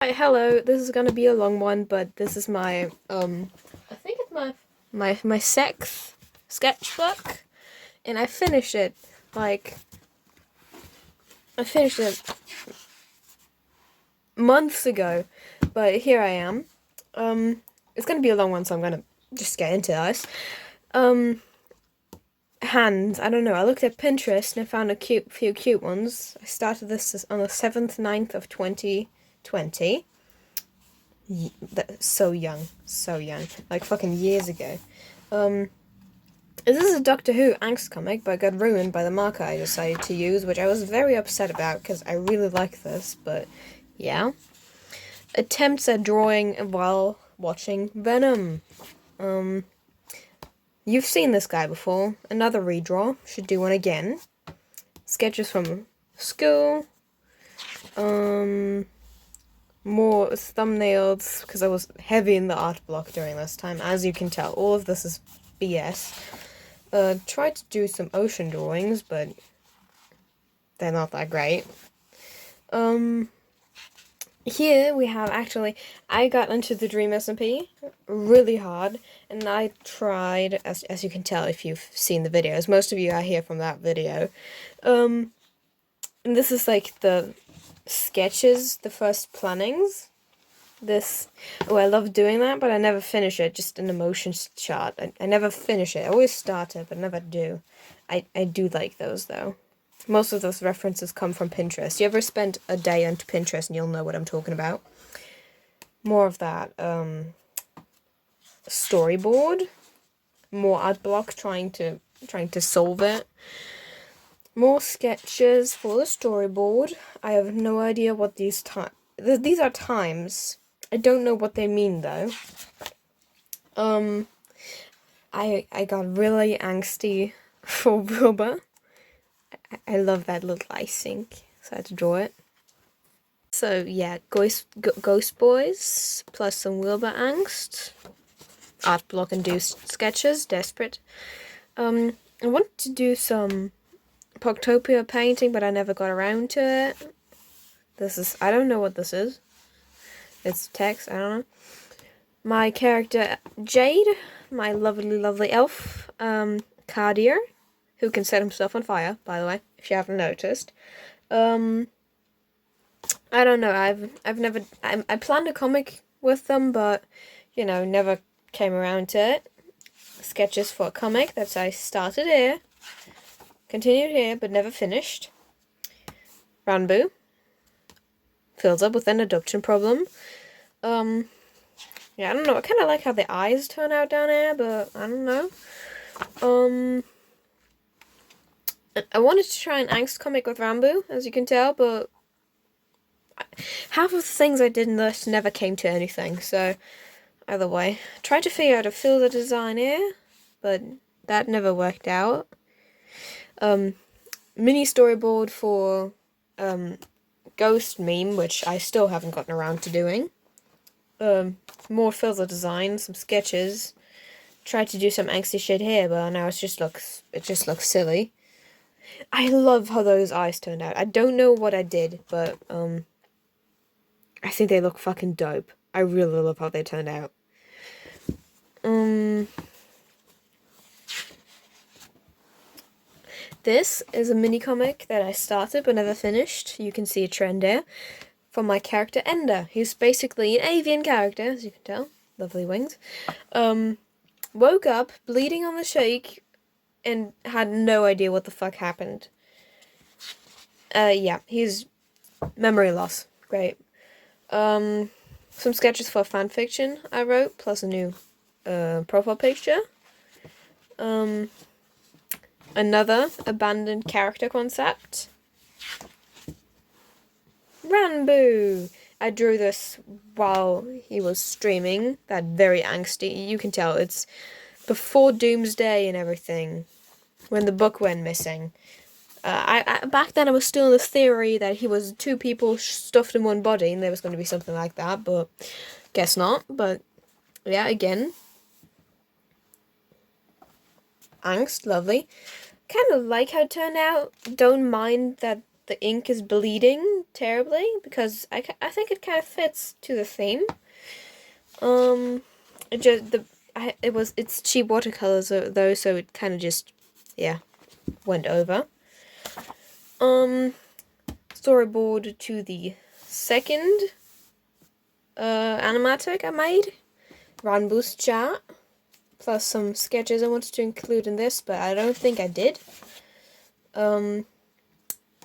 Hi, hello. This is gonna be a long one, but this is my I think it's my sixth sketchbook, and I finished it like I finished it months ago, but here I am. It's gonna be a long one, so I'm gonna just get into this. Hands. I don't know. I looked at Pinterest and I found few cute ones. I started this on the 7th, 9th of 2020. So young, like fucking years ago. This is a Doctor Who angst comic, but got ruined by the marker I decided to use, which I was very upset about because I really like this. But yeah, attempts at drawing while watching Venom. You've seen this guy before. Another redraw. Should do one again. Sketches from school. More thumbnails because I was heavy in the art block during this time. As you can tell, all of this is BS. Tried to do some ocean drawings, but they're not that great. Here we have I got into the Dream SMP really hard, and I tried, as you can tell if you've seen the videos, most of you are here from that video. And this is like the sketches, the first plannings. I love doing that, but I never finish it, just an emotion chart. I never finish it. I always start it, but never do. I do like those, though. Most of those references come from Pinterest. You ever spent a day on Pinterest and you'll know what I'm talking about. More of that, storyboard. More art block trying to solve it. More sketches for the storyboard. I have no idea what these are times. I don't know what they mean though. I got really angsty for Wilbur. I love that little icing, so I had to draw it. So yeah, Ghost Boys plus some Wilbur angst. Art block induced sketches, desperate. I wanted to do some Poctopia painting, but I never got around to it. I don't know what this is. It's text, I don't know. My character, Jade, my lovely elf, Cardier, who can set himself on fire, by the way, if you haven't noticed. I don't know, I planned a comic with them, but, never came around to it. Sketches for a comic, that's I started here, continued here, but never finished. Ranboo fills up with an adoption problem. Yeah, I don't know. I kind of like how the eyes turn out down here, but I don't know. I wanted to try an angst comic with Ranboo, as you can tell, but half of the things I did in this never came to anything, so either way. Tried to figure out a filter design here, but that never worked out. Mini storyboard for Ghost meme, which I still haven't gotten around to doing. More filter design, some sketches. Tried to do some angsty shit here, but now it just looks silly. I love how those eyes turned out. I don't know what I did, but I think they look fucking dope. I really love how they turned out. This is a mini comic that I started but never finished. You can see a trend here. From my character Ender. He's basically an avian character, as you can tell. Lovely wings. Woke up, bleeding on the cheek, and had no idea what the fuck happened. Yeah, he's memory loss. Great. Some sketches for fanfiction I wrote, plus a new profile picture. Another abandoned character concept. Ranboo! I drew this while he was streaming. That very angsty. You can tell it's before Doomsday and everything. When the book went missing. I back then I was still in the theory that he was two people stuffed in one body and there was going to be something like that, but guess not. But yeah, again. Angst, lovely. Kind of like how it turned out. Don't mind that the ink is bleeding terribly because I think it kind of fits to the theme. It's cheap watercolors though, so it kind of just, yeah, went over. Storyboard to the second animatic I made, Ranboo's chat, plus some sketches I wanted to include in this, but I don't think I did.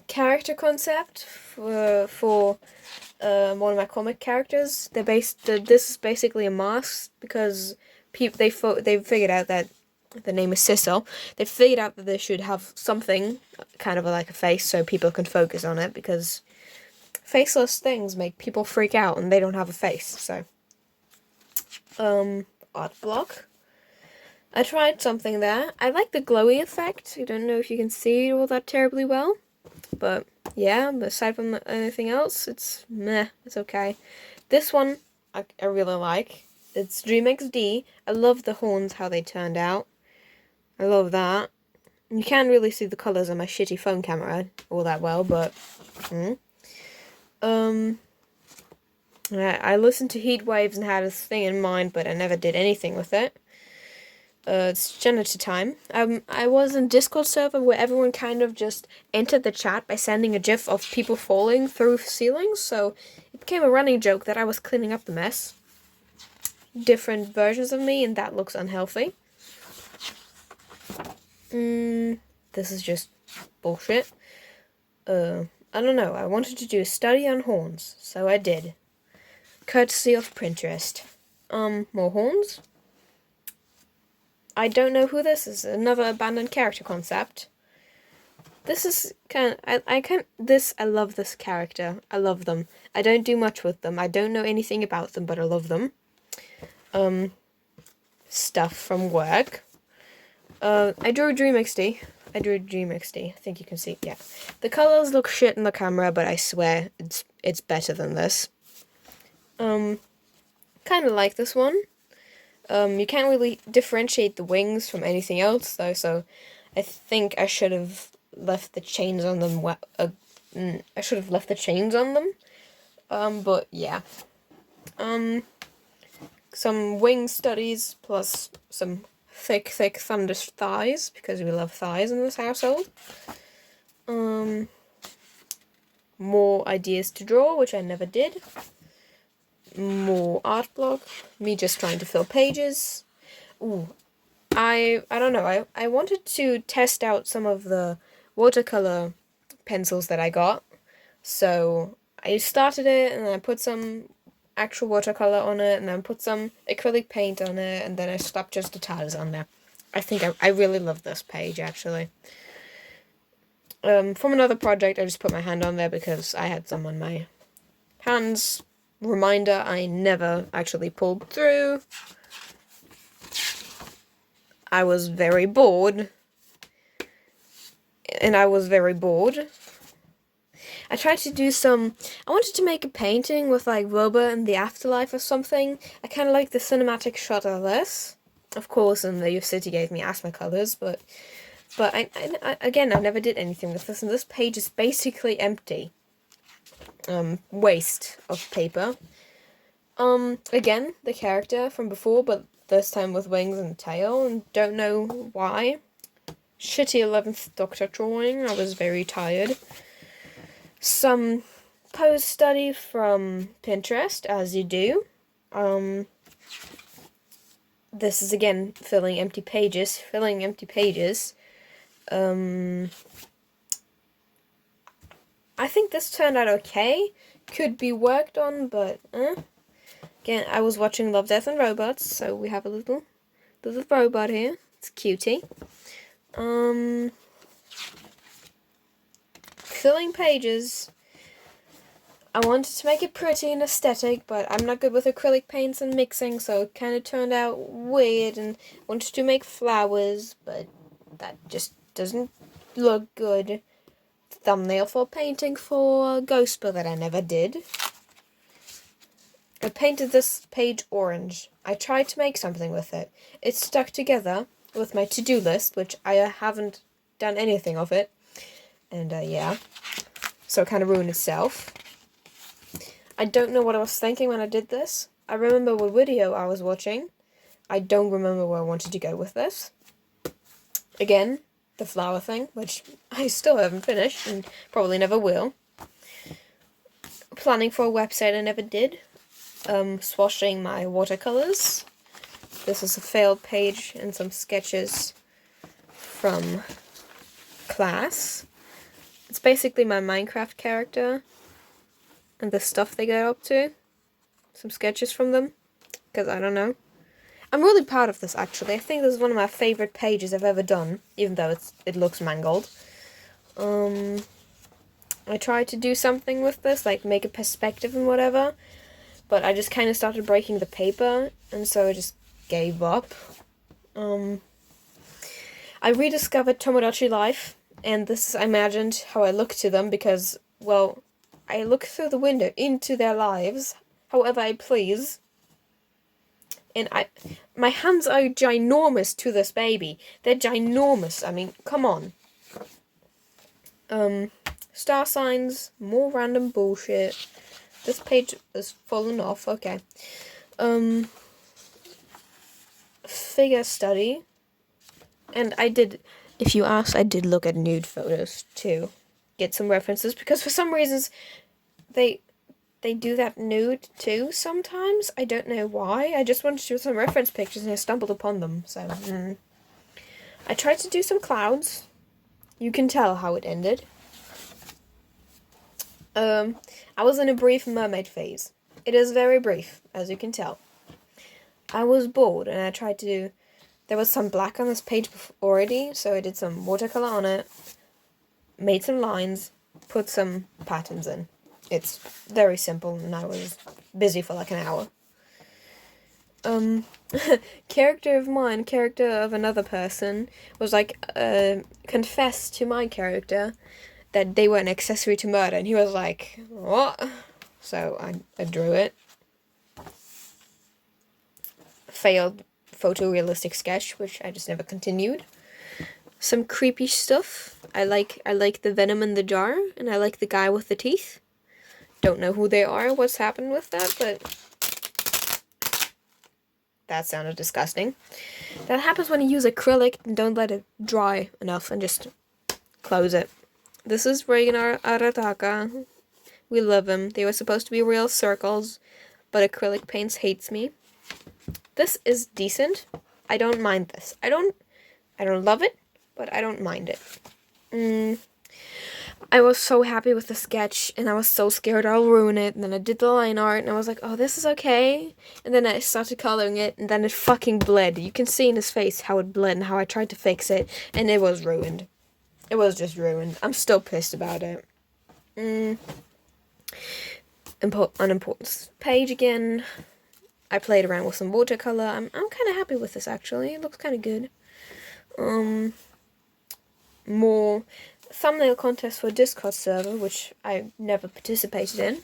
Character concept for one of my comic characters. This is basically a mask because they figured out that the name is Sissel. They figured out that they should have something kind of like a face so people can focus on it, because faceless things make people freak out and they don't have a face. So art block. I tried something there. I like the glowy effect. I don't know if you can see it all that terribly well, but yeah, aside from anything else, it's meh, it's okay. This one I really like. It's DreamXD. I love the horns, how they turned out. I love that. You can't really see the colours on my shitty phone camera all that well, but I listened to Heat Waves and had a thing in mind, but I never did anything with it. It's janitor time. I was in Discord server where everyone kind of just entered the chat by sending a gif of people falling through ceilings, so it became a running joke that I was cleaning up the mess. Different versions of me, and that looks unhealthy. This is just bullshit. I don't know, I wanted to do a study on horns, so I did. Courtesy of Pinterest. More horns. I don't know who this is. Another abandoned character concept. This is I love this character. I love them. I don't do much with them. I don't know anything about them, but I love them. Stuff from work. I drew DreamXD. I think you can see. Yeah. The colors look shit in the camera, but I swear it's better than this. Kind of like this one. You can't really differentiate the wings from anything else, though, so I think I should have left the chains on them. But yeah. Some wing studies plus some thick thunder thighs, because we love thighs in this household. More ideas to draw, which I never did. More art block, me just trying to fill pages. Ooh, I don't know, I wanted to test out some of the watercolor pencils that I got, so I started it and I put some actual watercolor on it and then put some acrylic paint on it, and then I slapped just the tiles on there. I think I really love this page, actually. From another project, I just put my hand on there because I had some on my hands. Reminder, I never actually pulled through. I was very bored. I tried to do I wanted to make a painting with like Robot in the afterlife or something. I kind of like the cinematic shot of this. Of course, and the city gave me asthma colors, but I never did anything with this, and this page is basically empty. Waste of paper. Again, the character from before, but this time with wings and tail, and don't know why. Shitty 11th Doctor drawing, I was very tired. Some pose study from Pinterest, as you do. This is again filling empty pages. I think this turned out okay. Could be worked on, but again, I was watching Love, Death and Robots, so we have a little robot here. It's cutie. Filling pages. I wanted to make it pretty and aesthetic, but I'm not good with acrylic paints and mixing, so it kind of turned out weird, and wanted to make flowers, but that just doesn't look good. Thumbnail for painting for Ghostper that I never did. I painted this page orange. I tried to make something with it. It stuck together with my to-do list, which I haven't done anything of it. And yeah. so it kind of ruined itself. I don't know what I was thinking when I did this. I remember what video I was watching. I don't remember where I wanted to go with this. Again, the flower thing, which I still haven't finished and probably never will. Planning for a website I never did. Swashing my watercolors. This is a failed page and some sketches from class. It's basically my Minecraft character and the stuff they get up to. Some sketches from them, because I don't know. I'm really proud of this, actually. I think this is one of my favorite pages I've ever done, even though it looks mangled. I tried to do something with this, like make a perspective and whatever, but I just kind of started breaking the paper, and so I just gave up. I rediscovered Tomodachi Life, and this is, I imagined how I look to them, because, well, I look through the window into their lives, however I please. And my hands are ginormous to this baby. They're ginormous. I mean, come on. Star signs, more random bullshit. This page is fallen off. Okay. Figure study. And I did, if you ask, I did look at nude photos to get some references, because for some reasons they do that nude too sometimes. I don't know why. I just wanted to do some reference pictures and I stumbled upon them. So, I tried to do some clouds. You can tell how it ended. I was in a brief mermaid phase. It is very brief, as you can tell. I was bored and I tried to do... There was some black on this page already, so I did some watercolor on it, made some lines, put some patterns in. It's very simple, and I was busy for like an hour. Character of mine, character of another person, was like, confessed to my character that they were an accessory to murder, and he was like, what? So I drew it. Failed photorealistic sketch, which I just never continued. Some creepy stuff. I like the venom in the jar, and I like the guy with the teeth. Don't know who they are, what's happened with that, but that sounded disgusting. That happens when you use acrylic and don't let it dry enough and just close it. This is Reagan Arataka. We love him. They were supposed to be real circles, but acrylic paints hates me. This is decent. I don't mind this. I don't love it, but I don't mind it. I was so happy with the sketch, and I was so scared I'll ruin it, and then I did the line art, and I was like, oh, this is okay, and then I started coloring it, and then it fucking bled. You can see in his face how it bled and how I tried to fix it, and it was ruined. It was just ruined. I'm still pissed about it. Unimportant page again. I played around with some watercolor. I'm kind of happy with this, actually. It looks kind of good. More thumbnail contest for a Discord server, which I never participated in.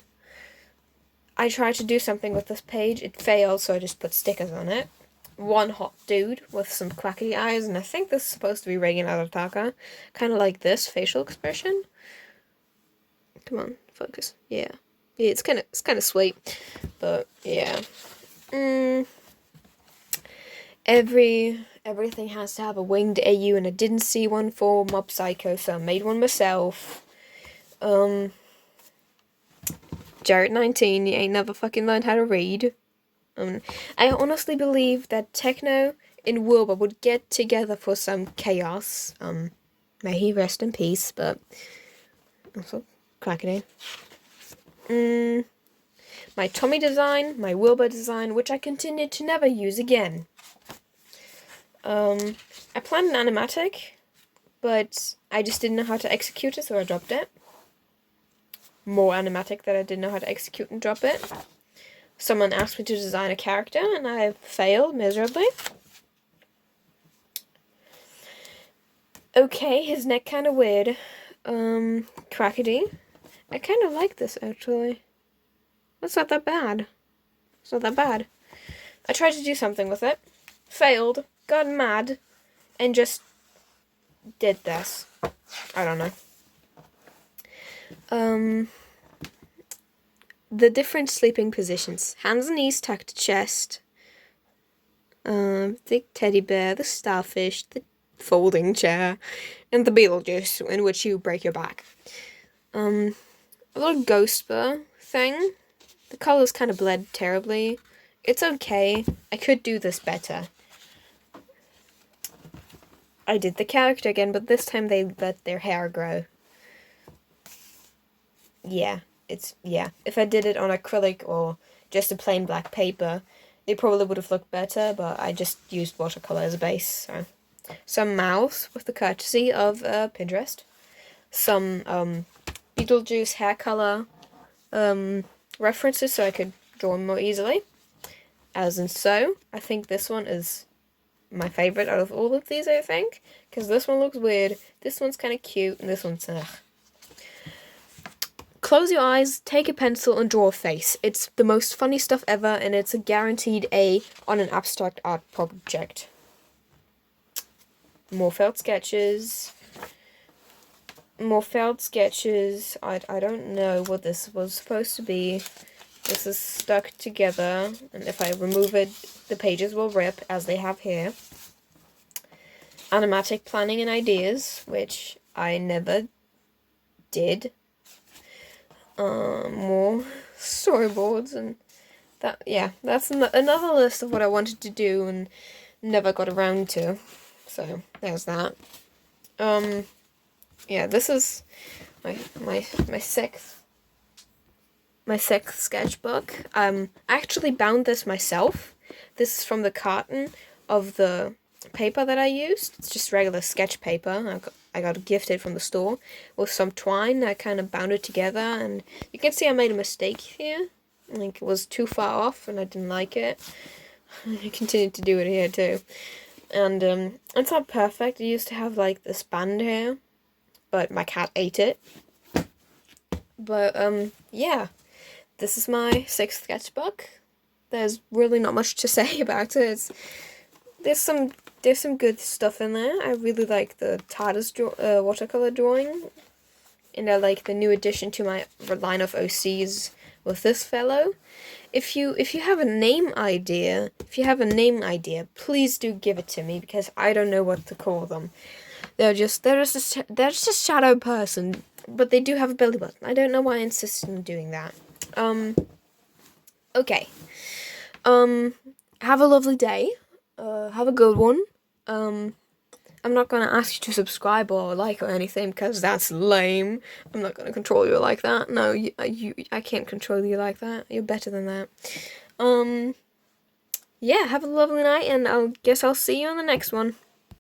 I tried to do something with this page. It failed, so I just put stickers on it. One hot dude with some quacky eyes, and I think this is supposed to be Reagan Arataka. Kind of like this facial expression. Come on, focus. Yeah, it's kind of sweet, but yeah. Everything has to have a winged AU, and I didn't see one for Mob Psycho, so I made one myself. Jared 19, you ain't never fucking learned how to read. I honestly believe that Techno and Wilbur would get together for some chaos. May he rest in peace, but also crackety. My Tommy design, my Wilbur design, which I continued to never use again. I planned an animatic, but I just didn't know how to execute it, so I dropped it. More animatic that I didn't know how to execute and drop it. Someone asked me to design a character, and I failed miserably. Okay, his neck kind of weird. Crackety. I kind of like this, actually. That's not that bad. It's not that bad. I tried to do something with it. Failed. Got mad. And just did this. I don't know. The different sleeping positions. Hands and knees tucked to chest. The teddy bear, the starfish, the folding chair, and the Beetlejuice, in which you break your back. A little ghost burr thing. The colors kind of bled terribly. It's okay. I could do this better. I did the character again, but this time they let their hair grow. Yeah, if I did it on acrylic or just a plain black paper, it probably would have looked better, but I just used watercolor as a base. So. Some mouths with the courtesy of Pinterest. Some Beetlejuice hair color references so I could draw them more easily. As in so, I think this one is my favorite out of all of these, I think, because this one looks weird, this one's kind of cute, and this one's Close your eyes, take a pencil, and draw a face. It's the most funny stuff ever, and it's a guaranteed A on an abstract art project. More failed sketches. I don't know what this was supposed to be. This is stuck together, and if I remove it, the pages will rip, as they have here. Animatic planning and ideas, which I never did. More storyboards, and that's another list of what I wanted to do and never got around to. So there's that. This is my sixth sketchbook. I actually bound this myself. This is from the carton of the paper that I used. It's just regular sketch paper. I got it gifted from the store with some twine. I kind of bound it together, and you can see I made a mistake here. I think it was too far off, and I didn't like it. I continued to do it here too, and it's not perfect. I used to have like this band here, but my cat ate it. But this is my sixth sketchbook. There's really not much to say about it. There's some good stuff in there. I really like the TARDIS watercolor drawing, and I like the new addition to my line of OCs with this fellow. If you have a name idea, please do give it to me, because I don't know what to call them. They're just a shadow person, but they do have a belly button. I don't know why I insisted on doing that. Okay. Have a lovely day. Have a good one. I'm not gonna ask you to subscribe or like or anything, because that's lame. I'm not gonna control you like that. No, I can't control you like that. You're better than that. Have a lovely night, and I'll see you on the next one.